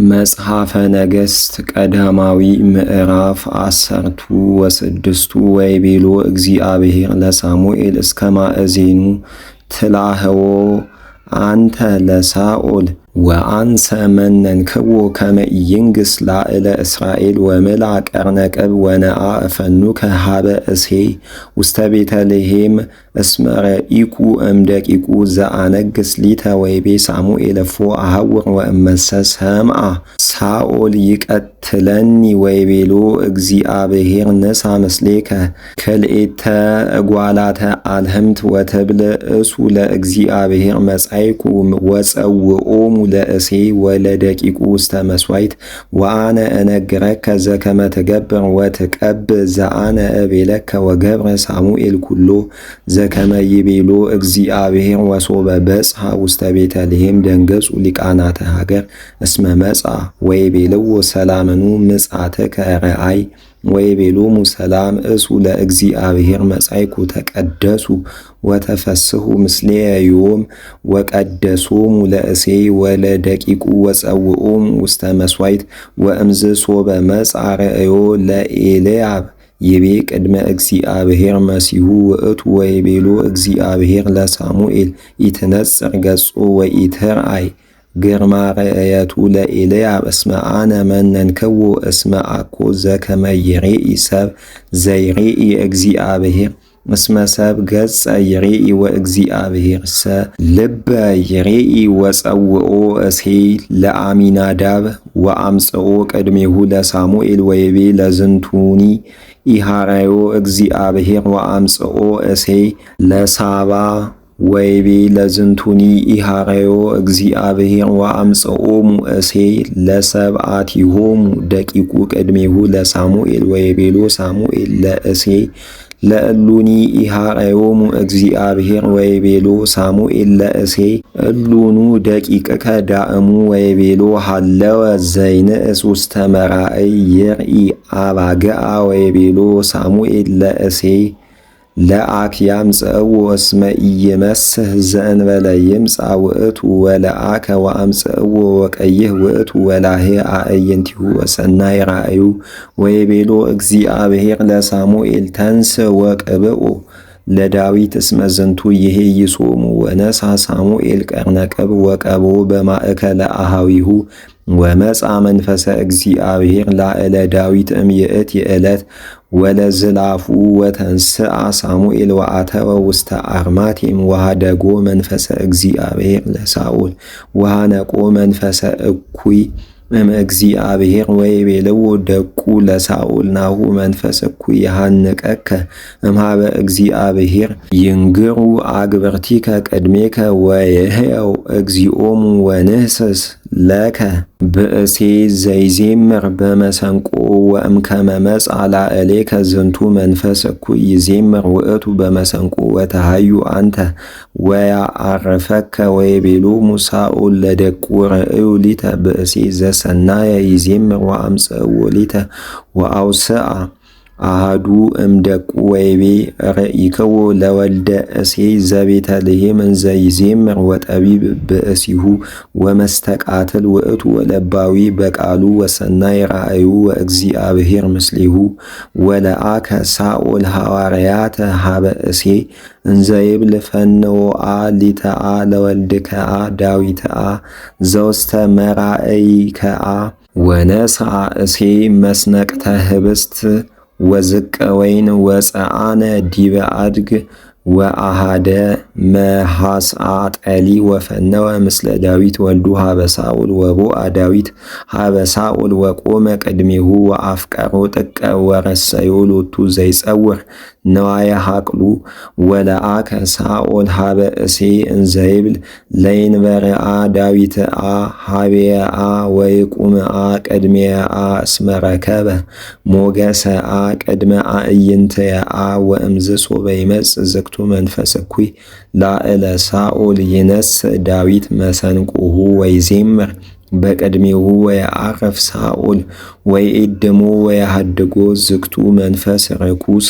መጽሐፈ ነገሥት ቀዳማዊ ምዕራፍ 16 ወይቤሎ እግዚአብሔር ለሳሙኤል እስከ ማእዜኑ ትላህዎ አንተ ለሳኦል ወአንሰ መነንክዎ ከመ ኢይንግሥ ላዕለ እስራኤል ወምልአ ቀርነቅብ ወነአ እፈኑከ ሀበ እሴይ ውስተ ቤተልሔም እስመ ረኢኩ እምደቂቁ ዘአነግሥ ሊተ ወይቤ ሳሙኤል እፎ አሐውር ወእመሰ ሰምዐ ሳኦል ይቀትለኒ ወይቤሎ እግዚአብሔር ንሣ ምስሌከ ክልኤተ እጓላተ አልህምት ወትብል እሱ ለእግዚአብሔር መጻይኩ ወጸውዖሙ ለእሴይ ወለደቂቁ ውስተ መሥዋዕት ወአነ እነግረከ ዘከመ ትገብር ወትቀብእ ዘአነ እቤለከ ወገብረ ሳሙኤል ኩሎ ዘከመ ይቤሎ እግዚአብሔር ወሶበ በጽሐ ውስተ ቤተልሔም ደንገጹ ሊቃናተ ሀገር እስመ መጽአ ወይቤልዎ ሰላምኑ ምጽአትከ ረአይ ወይቤሎሙ ሰላም እሱ ለእግዚአብሔር መጻይኩ ተቀደሱ ወተፈስሑ ምስሌየ ዮም ወቀደሶሙ ለእሴይ ወለደቂቁ ወጸውዖሙ ውስተ መሥዋዕት ወእምዝ ሶበ መጽአ ርእዮ ለኤልያብ ይቤ ቅድመ እግዚአብሔር መሲሁ ውእቱ ወይቤሎ እግዚአብሔር ለሳሙኤል ኢትነጽር ገጾ ወኢትርአይ ግርማ ርእየቱ ለኤልያብ እስመ አነ መነንክዎ እስመ አኮ ዘከመ ይሬኢ ሰብ ዘይሬኢ እግዚአብሔር እስመ ሰብ ገጸ ይሬኢ ወእግዚአብሔር ሰ ልበ ይሬኢ ወጸውዖ እሴይ ለአሚናዳብ ወአምጽኦ ቅድሜሁ ለሳሙኤል ወይቤ ለዝንቱኒ ኢሃረዮ እግዚአብሔር ወአምጽኦ እሴይ ለሳባ ወይቤ ለዝንቱኒ ኢሃረዮ እግዚአብሔር ወአምጽኦሙ እሴይ ለሰብአቲሆሙ ደቂቁ ቅድሜሁ ለሳሙኤል ወይቤሎ ሳሙኤል ለእሴይ ለእሉኒ ኢሃረዮሙ እግዚአብሔር ወይቤሎ ሳሙኤል ለእሴይ እሉኑ ደቂቅከ ዳእሙ ወይቤሎ ሃለወ ዘይንእስ ውስተ መራእይ ይርኢ አባግዓ ወይቤሎ ሳሙኤል ለእሴይ ለአክያም ጽእዎ እስመ ኢይመስህ ዘእንበለ ይምጽአ ውእቱ ወለአከ ወአምጽእዎ ወቀይህ ውእቱ ወላሄ አዕይንቲሁ ወሰናይ ራእዩ ወይቤሎ እግዚአብሔር ለሳሙኤል ተንስ ወቅብኦ ለዳዊት እስመ ዝንቱ ይሄይሶሙ ወነሣ ሳሙኤል ቀርነቅብ ወቀቦ በማእከለ አሃዊሁ ወመጻ መንፈሰ እግዚአብሔር ላዕለ ዳዊት እምይእቲ ዕለት ወለዝላፉ ወተንስአ ሳሙኤል ወአተወ ውስተ አርማቴም ወሃደጎ መንፈሰ እግዚአብሔር ለሳኦል ወሃነቆ መንፈሰ እኩይ እግዚአብሔር ወይቤልዎ ደቁ ለሳኦል ናሁ መንፈስ እኩይ ይሃንቀከ እምሃበ እግዚአብሔር ይንግሩ አግብርቲከ ቅድሜከ ወይሕየው እግዚኦሙ ወንህስስ ለከ ብእሴይ ዘይዜምር በመሰንቆ ወእምከመ መጽአ ላዕሌከ ዝንቱ መንፈስ እኩይ ይዜምር ውእቱ በመሰንቆ ወተሃዩ አንተ ወያዐርፈከ ወይቤሎሙ ሳኦል ለደቁ ርእዩ ሊተ ብእሴይ ዘሰናየ ይዜምር ወአምጽእዎ ሊተ ወአውስአ አሃዱ እምደቁ ወይቤ ርኢክዎ ለወልደ እሴይ ዘቤተልሔም እንዘ ይዜምር ወጠቢብ ብእሲሁ ወመስተቃትል ውእቱ ወለባዊ በቃሉ ወሰናይ ራእዩ ወእግዚአብሔር ምስሌሁ ወለአከ ሳኦል ሐዋርያተ ሀበ እሴይ እንዘ ይብል ፈነወአ ሊተአ ለወልድከአ ዳዊትአ ዘውስተ መራእይከአ ወነሥአ እሴይ መስነቅተ ህብስት ወዝቀ ወይን ወፀአነ ዲበ አድግ ወአሃደ መሐስአ ጠሊ ወፈነወ ምስለ ዳዊት ወልዱ ሀበ ሳኦል ወቦአ ዳዊት ሀበ ሳኦል ወቆመ ቅድሜሁ ወአፍቀሮ ጥቀ ወረሰዮ ሎቱ ዘይጸውር ነዋየ ሐቅሉ ወለአከ ሳኦል ሀበ እሴይ እንዘ ይብል ለይንበርአ ዳዊትአ ሀቤአ ወይቁምአ ቅድሜአ እስመ ረከበ ሞገሰአ ቅድመ አዕይንትየአ ወእምዝ ሶበ ይመጽእ ዝክቱ መንፈስ እኩይ ላዕለ ሳኦል ይነስእ ዳዊት መሰንቆሁ ወይዜምር በቅድሜሁ ወየዐርፍ ሳኦል ወይእድሞ ወየሃድጎ ዝክቱ መንፈስ ርኩስ